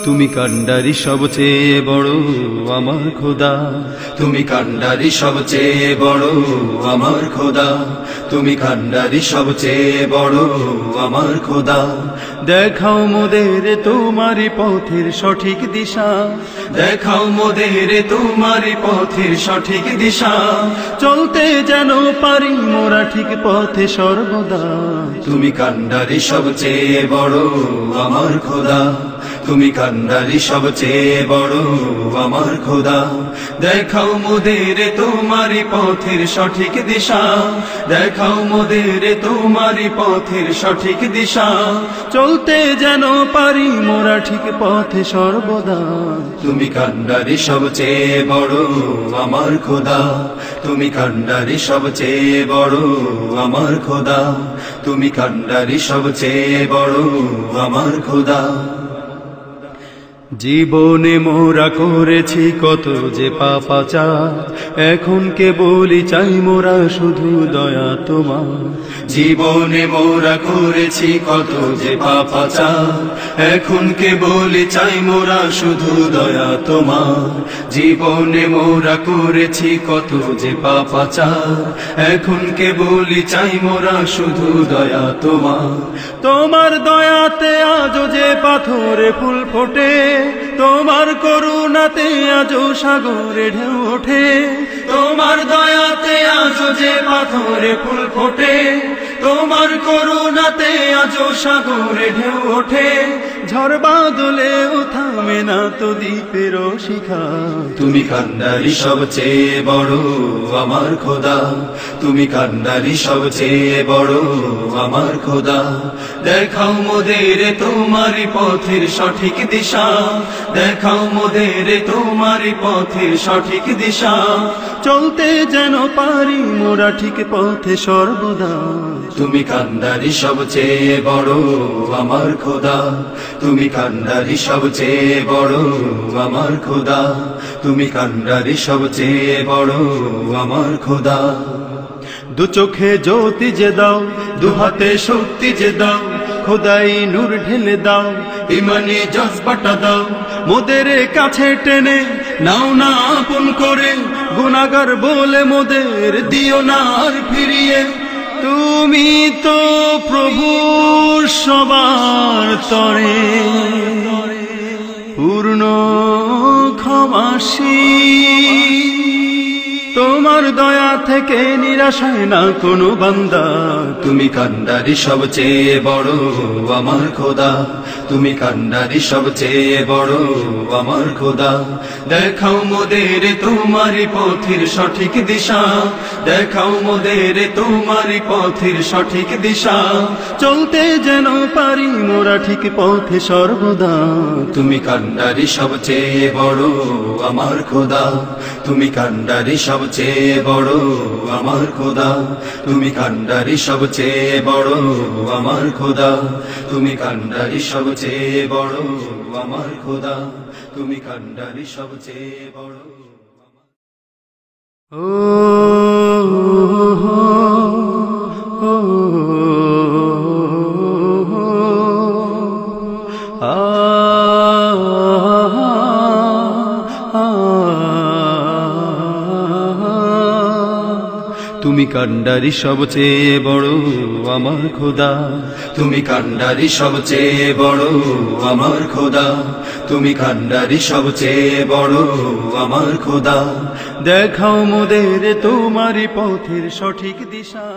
তুমি কান্ডারি সবচেয়ে বড় আমার খোদা, তুমি কান্ডারি সবচেয়ে বড় আমার খোদা, তুমি কান্ডারি সবচেয়ে বড় আমার খোদা। দেখাও মোদের তোমারি পথের সঠিক দিশা, দেখাও মোদের তোমারি পথের সঠিক দিশা, চলতে যেন পারি মোরা ঠিক পথে সর্বদা। তুমি কান্ডারি সবচেয়ে বড় আমার খোদা, তুমি কান্ডারি সবচেয়ে বড় আমার খোদা। দেখাও মোদের তোমারি পথের সঠিক দিশা, দেখাও মোদের তোমারি পথের সঠিক দিশা, চলতে যেন পারি মোরা ঠিক পথে সর্বদা। তুমি কান্ডারি সবচেয়ে বড় আমার খোদা, তুমি কান্ডারি সবচেয়ে বড় আমার খোদা, তুমি কান্ডারি সবচেয়ে বড় আমার খোদা। জীবনে মোরা করেছি কত যে পাপাচার, এখন কেবলই চাই মোরা শুধু দয়া তোমার। জীবনে মোরা করেছি কত যে পাপাচার, এখন কেবলই চাই মোরা শুধু দয়া তোমার। জীবনে মোরা করেছি কত যে পাপাচার, এখন কেবলই চাই মোরা শুধু দয়া তোমার। তোমার দয়াতে আজও যে পাথরে ফুল ফোটে, তোমার করুণাতে আজও সাগরে ঢেউ ওঠে। তোমার দয়াতে আজও যে পাথরে ফুল ফোটে, তোমার করুণাতে আজও সাগরে ঢেউ ওঠে। ঝড় বাদলেও থামে না তো দ্বীপের শিখা। তুমি কান্ডারি সবচেয়ে বড় আমার খোদা, তুমি কান্ডারি সবচেয়ে বড় আমার খোদা। দেখাও মোদের তোমারি পথের সঠিক দিশা, দেখাও মোদের তোমারি পথের সঠিক দিশা, চলতে যেন পারি মোরা ঠিক পথে সর্বদা। তুমি কান্ডারি সবচেয়ে বড় আমার খোদা, তুমি কান্ডারি সবচেয়ে বড় আমার খোদা, তুমি কান্ডারি সবচেয়ে বড় আমার খোদা। দু চোখে জ্যোতি যে দাও, দু হাতে শক্তি যে দাও, খোদাই নূর ঢেলে দাও, ইমানি জজবাটা দাও, মোদের কাছে টেনে নাও না আপন করে। গুনাহগার বলে মোদের দিও না আর ফিরিয়ে, তুমি তো প্রভু সবার তরে পূর্ণ ক্ষমাশীল। তোমার দয়া থেকে নিরাশ হয় না কোনো বান্দা। তুমি কান্ডারি সবচেয়ে বড় আমার খোদা, তুমি কান্ডারি সবচেয়ে বড় আমার খোদা। দেখাও মোদের তোমারি পথের সঠিক দিশা, দেখাও মোদের তোমারি পথের সঠিক দিশা, চলতে যেন পারি মোরা ঠিক পথে সর্বদা। তুমি কান্ডারি সবচেয়ে বড় আমার খোদা, তুমি কান্ডারি সবচেয়ে বড় আমার খোদা, তুমি কান্ডারি সবচেয়ে বড় আমার খোদা, তুমি কান্ডারি সবচেয়ে বড় আমার খোদা, তুমি কান্ডারি সবচেয়ে বড়। ও তুমি কান্ডারি সবচেয়ে বড় আমার খোদা, তুমি কান্ডারি সবচেয়ে বড় আমার খোদা, তুমি কান্ডারি সবচেয়ে বড় আমার খোদা। দেখাও মোদের তোমারি পথের সঠিক দিশা।